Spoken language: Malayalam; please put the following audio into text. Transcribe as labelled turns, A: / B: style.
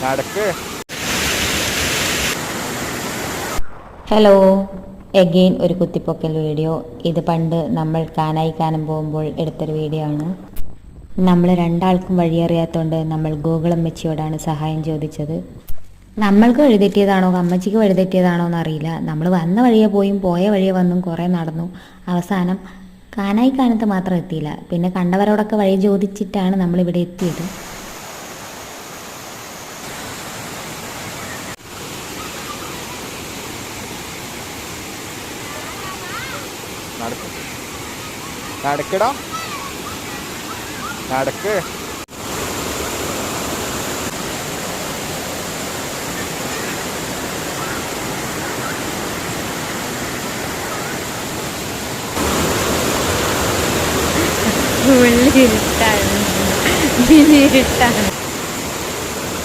A: നടക്ക്.
B: ഹലോ, എഗെയിൻ ഒരു കുത്തിപ്പൊക്കൽ വീഡിയോ. ഇത് പണ്ട് നമ്മൾ കാനായി കാനം പോകുമ്പോൾ എടുത്തൊരു വീഡിയോ ആണ്. നമ്മൾ രണ്ടാൾക്കും വഴിയറിയാത്തതുകൊണ്ട് നമ്മൾ ഗൂഗിൾ അമ്മച്ചിയോടാണ് സഹായം ചോദിച്ചത്. നമ്മൾക്ക് വഴിതെറ്റിയതാണോ അമ്മച്ചിക്ക് വഴിതെറ്റിയതാണോ എന്നറിയില്ല. നമ്മൾ വന്ന വഴിയെ പോയും പോയ വഴിയെ വന്നും കുറേ നടന്നു. അവസാനം കാനായി കാനത്ത് മാത്രം എത്തിയില്ല. പിന്നെ കണ്ടവരോടൊക്കെ വഴി ചോദിച്ചിട്ടാണ് നമ്മളിവിടെ എത്തിയത്.
A: നടക്കടാ, നടക്ക്.
B: ഇരുട്ടാണ്.